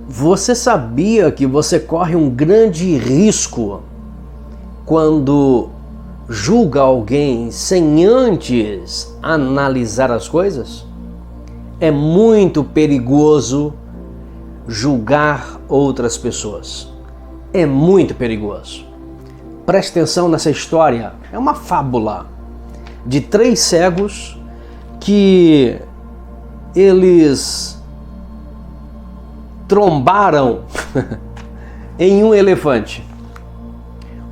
Você sabia que você corre um grande risco quando julga alguém sem antes analisar as coisas? É muito perigoso julgar outras pessoas. É muito perigoso. Preste atenção nessa história. É uma fábula de 3 cegos que eles trombaram em um elefante.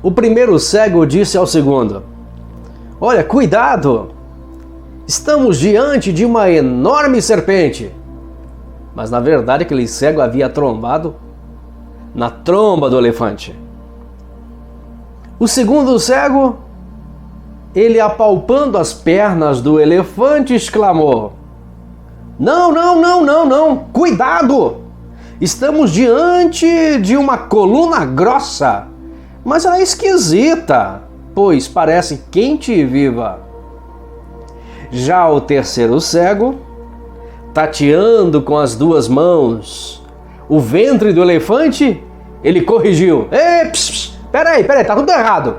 O primeiro cego disse ao segundo: "Olha, cuidado! Estamos diante de uma enorme serpente." Mas na verdade aquele cego havia trombado na tromba do elefante. O segundo cego, ele apalpando as pernas do elefante, exclamou: Não, cuidado! Estamos diante de uma coluna grossa, mas ela é esquisita, pois parece quente e viva." Já o terceiro cego, tateando com as 2 mãos o ventre do elefante, ele corrigiu: "Ei, peraí, tá tudo errado.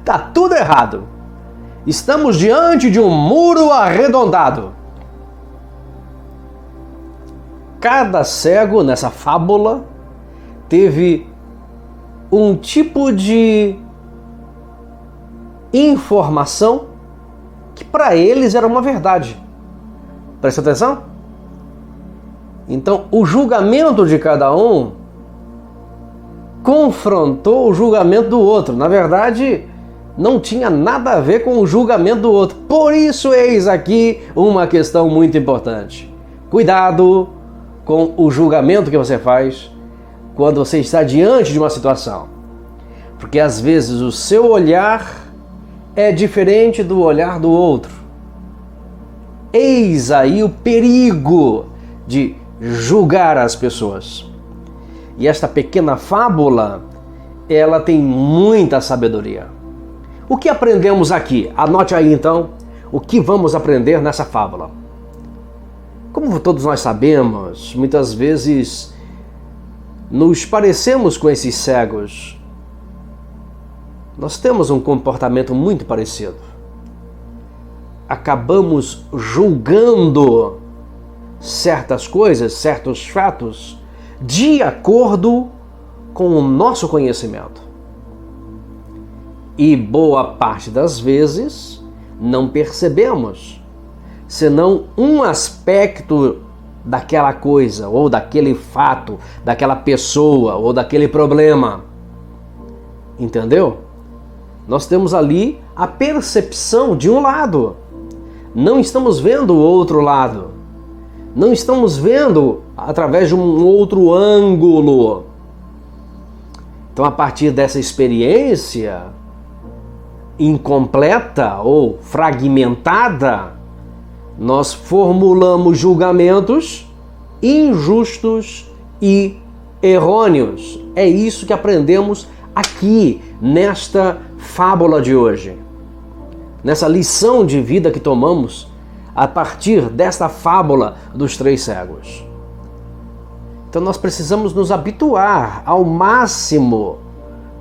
Tá tudo errado. Estamos diante de um muro arredondado." Cada cego nessa fábula teve um tipo de informação que para eles era uma verdade. Presta atenção? Então, o julgamento de cada um confrontou o julgamento do outro. Na verdade, não tinha nada a ver com o julgamento do outro. Por isso, eis aqui uma questão muito importante. Cuidado com o julgamento que você faz quando você está diante de uma situação. Porque às vezes o seu olhar é diferente do olhar do outro. Eis aí o perigo de julgar as pessoas. E esta pequena fábula, ela tem muita sabedoria. O que aprendemos aqui? Anote aí então o que vamos aprender nessa fábula. Como todos nós sabemos, muitas vezes nos parecemos com esses cegos. Nós temos um comportamento muito parecido. Acabamos julgando certas coisas, certos fatos, de acordo com o nosso conhecimento. E boa parte das vezes não percebemos senão um aspecto daquela coisa, ou daquele fato, daquela pessoa, ou daquele problema. Entendeu? Nós temos ali a percepção de um lado. Não estamos vendo o outro lado. Não estamos vendo através de um outro ângulo. Então, a partir dessa experiência incompleta ou fragmentada, nós formulamos julgamentos injustos e errôneos. É isso que aprendemos aqui nesta fábula de hoje. Nessa lição de vida que tomamos a partir desta fábula dos 3 cegos. Então nós precisamos nos habituar ao máximo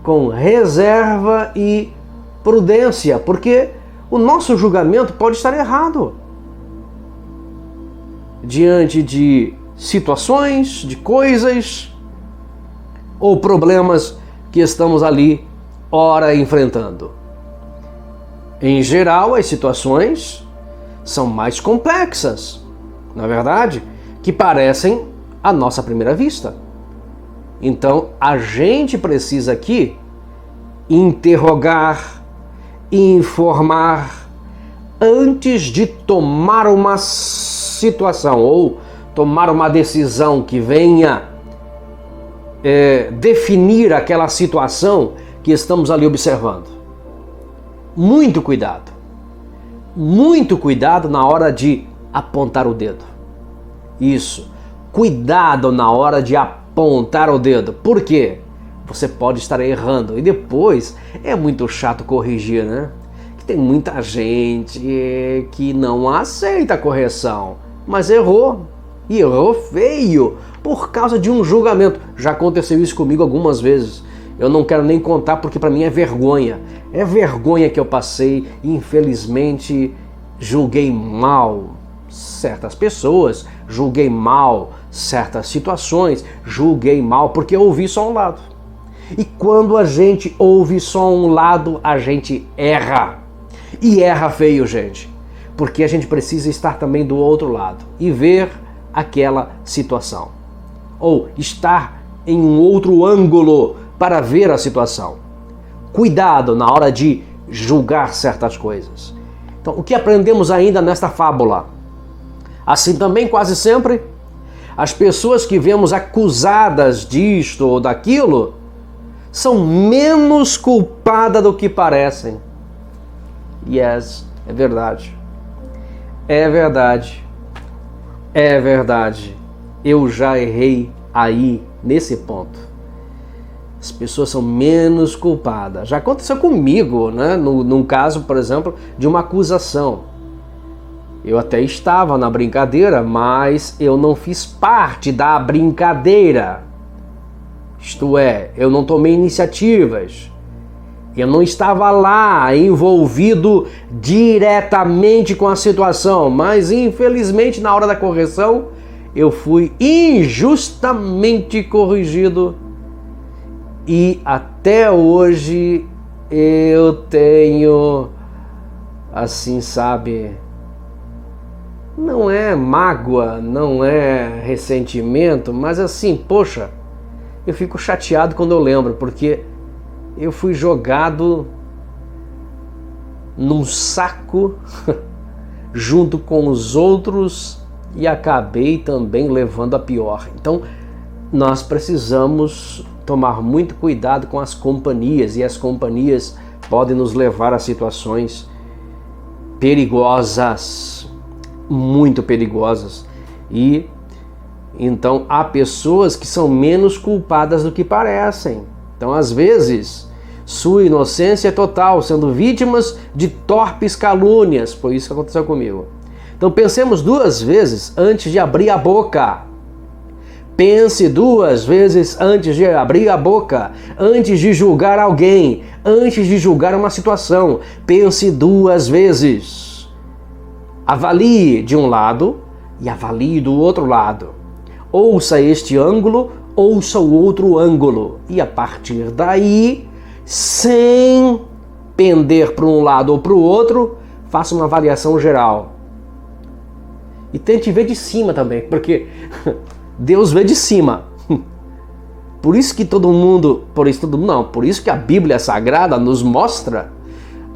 com reserva e prudência, porque o nosso julgamento pode estar errado diante de situações, de coisas ou problemas que estamos ali ora enfrentando. Em geral, as situações são mais complexas, na verdade, que parecem à nossa primeira vista. Então, a gente precisa aqui interrogar, informar, antes de tomar uma situação ou tomar uma decisão que venha definir aquela situação que estamos ali observando. Muito cuidado na hora de apontar o dedo. Isso, cuidado na hora de apontar o dedo. Por quê? Você pode estar errando e depois é muito chato corrigir, né? Tem muita gente que não aceita a correção, mas errou. E errou feio por causa de um julgamento. Já aconteceu isso comigo algumas vezes. Eu não quero nem contar porque para mim é vergonha. É vergonha que eu passei. Infelizmente, julguei mal certas pessoas, julguei mal certas situações, julguei mal porque eu ouvi só um lado. E quando a gente ouve só um lado, a gente erra. E erra feio, gente. Porque a gente precisa estar também do outro lado e ver aquela situação. Ou estar em um outro ângulo para ver a situação. Cuidado na hora de julgar certas coisas. Então, o que aprendemos ainda nesta fábula? Assim também, quase sempre, as pessoas que vemos acusadas disto ou daquilo são menos culpadas do que parecem. Yes, é verdade. É verdade. É verdade. Eu já errei aí, nesse ponto. As pessoas são menos culpadas. Já aconteceu comigo, né? Num caso, por exemplo, de uma acusação. Eu até estava na brincadeira, mas eu não fiz parte da brincadeira. Isto é, eu não tomei iniciativas. Eu não estava lá envolvido diretamente com a situação, mas infelizmente na hora da correção eu fui injustamente corrigido e até hoje eu tenho, assim, sabe, não é mágoa, não é ressentimento, mas assim, poxa, eu fico chateado quando eu lembro, porque eu fui jogado num saco junto com os outros e acabei também levando a pior. Então, nós precisamos tomar muito cuidado com as companhias, e as companhias podem nos levar a situações perigosas, muito perigosas. E então há pessoas que são menos culpadas do que parecem. Então, às vezes, sua inocência é total, sendo vítimas de torpes calúnias. Foi isso que aconteceu comigo. Então, pensemos duas vezes antes de abrir a boca. Pense duas vezes antes de abrir a boca, antes de julgar alguém, antes de julgar uma situação. Pense duas vezes. Avalie de um lado e avalie do outro lado. Ouça este ângulo, ouça o outro ângulo. E a partir daí, sem pender para um lado ou para o outro, faça uma avaliação geral. E tente ver de cima também, porque Deus vê de cima. Por isso que por isso que a Bíblia Sagrada nos mostra,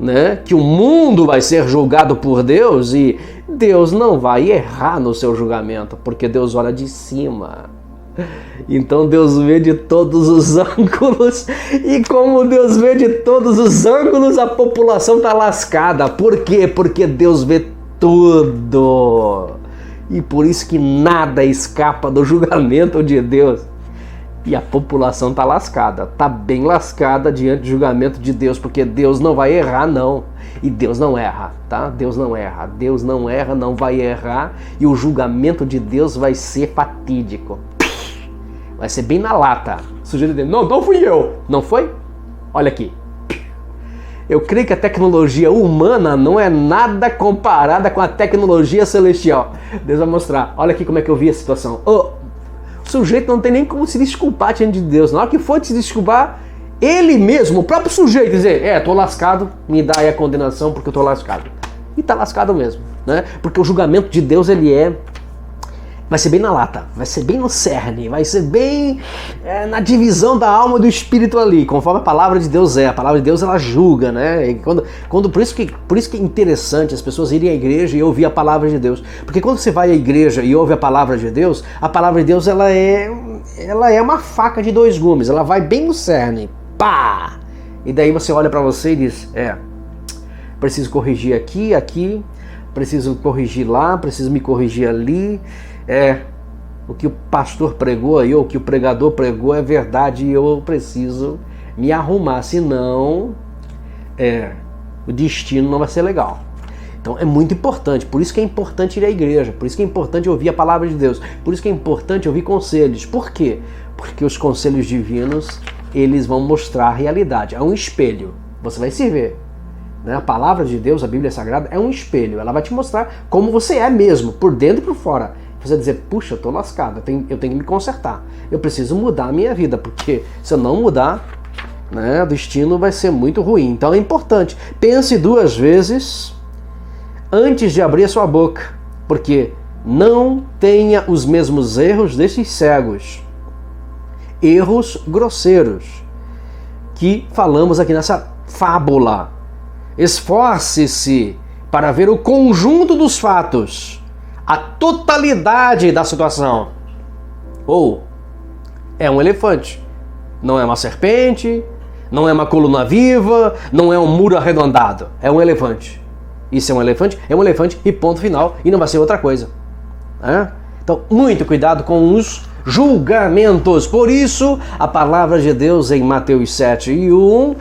né, que o mundo vai ser julgado por Deus e Deus não vai errar no seu julgamento, porque Deus olha de cima. Então Deus vê de todos os ângulos, e como Deus vê de todos os ângulos, a população está lascada. Por quê? Porque Deus vê tudo. E por isso que nada escapa do julgamento de Deus. E a população está lascada, está bem lascada diante do julgamento de Deus, porque Deus não vai errar, não. E Deus não erra, tá? Deus não erra, não vai errar, e o julgamento de Deus vai ser fatídico. Vai ser bem na lata. O sujeito dele, não fui eu. Não foi? Olha aqui. Eu creio que a tecnologia humana não é nada comparada com a tecnologia celestial. Deus vai mostrar. Olha aqui como é que eu vi a situação. O sujeito não tem nem como se desculpar diante de Deus. Na hora que for se desculpar, ele mesmo, o próprio sujeito, dizer, tô lascado, me dá aí a condenação porque eu tô lascado. E tá lascado mesmo, né? Porque o julgamento de Deus, vai ser bem na lata, vai ser bem no cerne, vai ser bem na divisão da alma e do espírito ali, conforme a palavra de Deus é. A palavra de Deus, ela julga, né? E por isso que é interessante as pessoas irem à igreja e ouvir a palavra de Deus. Porque quando você vai à igreja e ouve a palavra de Deus, ela é uma faca de dois gumes, ela vai bem no cerne, pá! E daí você olha para você e diz, preciso corrigir aqui, preciso corrigir lá, preciso me corrigir ali. O que o pastor pregou aí, ou o que o pregador pregou é verdade, e eu preciso me arrumar, senão o destino não vai ser legal. Então é muito importante, por isso que é importante ir à igreja, por isso que é importante ouvir a palavra de Deus, por isso que é importante ouvir conselhos. Por quê? Porque os conselhos divinos, eles vão mostrar a realidade. É um espelho, você vai se ver. Né? A palavra de Deus, a Bíblia Sagrada, é um espelho. Ela vai te mostrar como você é mesmo, por dentro e por fora. Você vai dizer, puxa, eu tô lascado, eu tenho que me consertar. Eu preciso mudar a minha vida, porque se eu não mudar, né, o destino vai ser muito ruim. Então é importante. Pense 2 vezes antes de abrir a sua boca, porque não tenha os mesmos erros desses cegos. Erros grosseiros que falamos aqui nessa fábula. Esforce-se para ver o conjunto dos fatos, a totalidade da situação. Ou é um elefante, não é uma serpente, não é uma coluna viva, não é um muro arredondado, é um elefante. Isso é um elefante e ponto final, e não vai ser outra coisa. Então, muito cuidado com os julgamentos. Por isso, a palavra de Deus em Mateus 7:1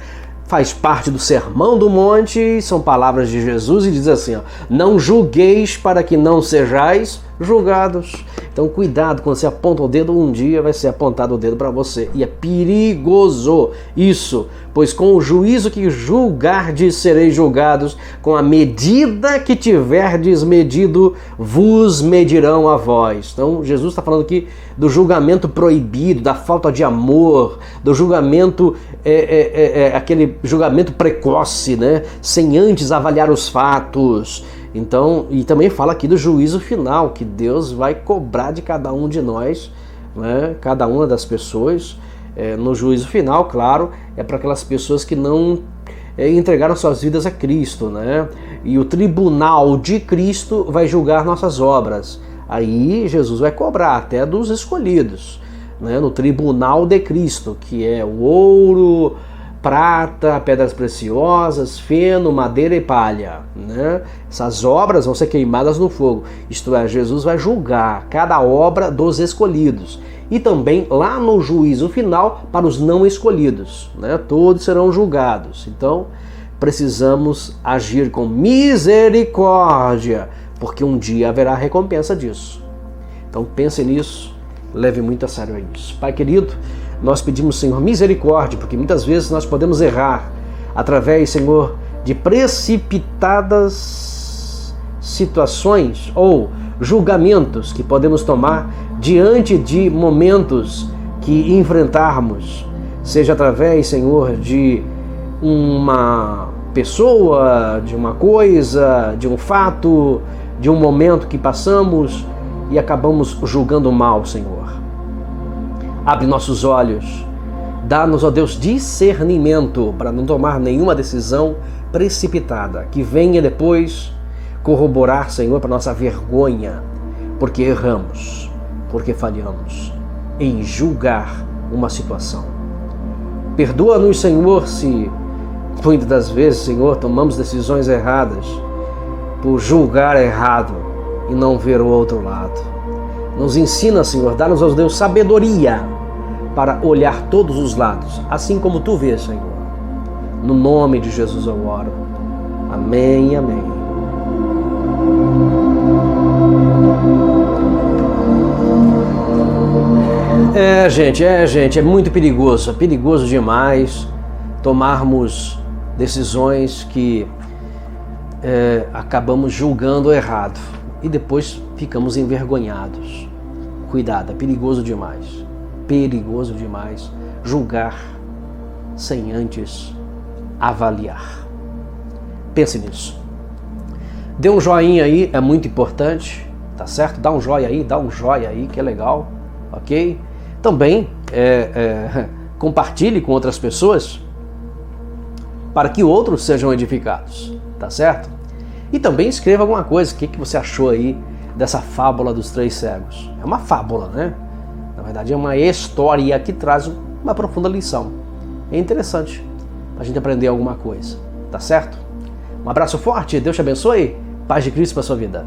faz parte do Sermão do Monte, são palavras de Jesus e diz assim, ó, não julgueis para que não sejais julgados. Então cuidado, quando você aponta o dedo, um dia vai ser apontado o dedo para você. E é perigoso isso, pois com o juízo que julgardes sereis julgados, com a medida que tiverdes medido, vos medirão a vós. Então Jesus está falando aqui do julgamento proibido, da falta de amor, do julgamento, aquele julgamento precoce, né? Sem antes avaliar os fatos. Então, e também fala aqui do juízo final, que Deus vai cobrar de cada um de nós, né? Cada uma das pessoas, no juízo final, claro, é para aquelas pessoas que não entregaram suas vidas a Cristo, né? E o tribunal de Cristo vai julgar nossas obras. Aí Jesus vai cobrar até dos escolhidos, né? No tribunal de Cristo, que é o ouro, prata, pedras preciosas, feno, madeira e palha, né? Essas obras vão ser queimadas no fogo. Isto é, Jesus vai julgar cada obra dos escolhidos. E também lá no juízo final para os não escolhidos, né? Todos serão julgados. Então precisamos agir com misericórdia, porque um dia haverá recompensa disso. Então pense nisso, leve muito a sério isso. Pai querido, nós pedimos, Senhor, misericórdia, porque muitas vezes nós podemos errar através, Senhor, de precipitadas situações ou julgamentos que podemos tomar diante de momentos que enfrentarmos, seja através, Senhor, de uma pessoa, de uma coisa, de um fato, de um momento que passamos e acabamos julgando mal, Senhor. Abre nossos olhos, dá-nos, ó Deus, discernimento para não tomar nenhuma decisão precipitada, que venha depois corroborar, Senhor, para nossa vergonha, porque erramos, porque falhamos em julgar uma situação. Perdoa-nos, Senhor, se muitas das vezes, Senhor, tomamos decisões erradas por julgar errado e não ver o outro lado. Nos ensina, Senhor, dá-nos, ó Deus, sabedoria para olhar todos os lados, assim como Tu vês, Senhor. No nome de Jesus eu oro. Amém, amém. Gente, é muito perigoso, é perigoso demais tomarmos decisões que acabamos julgando errado e depois ficamos envergonhados. Cuidado, é perigoso demais julgar sem antes avaliar. Pense nisso. Dê um joinha aí, é muito importante, tá certo? Dá um joia aí, que é legal, ok? Também compartilhe com outras pessoas para que outros sejam edificados, tá certo? E também escreva alguma coisa, o que você achou aí dessa fábula dos 3 cegos. É uma fábula, né? Na verdade é uma história que traz uma profunda lição. É interessante a gente aprender alguma coisa, tá certo? Um abraço forte, Deus te abençoe, paz de Cristo para a sua vida.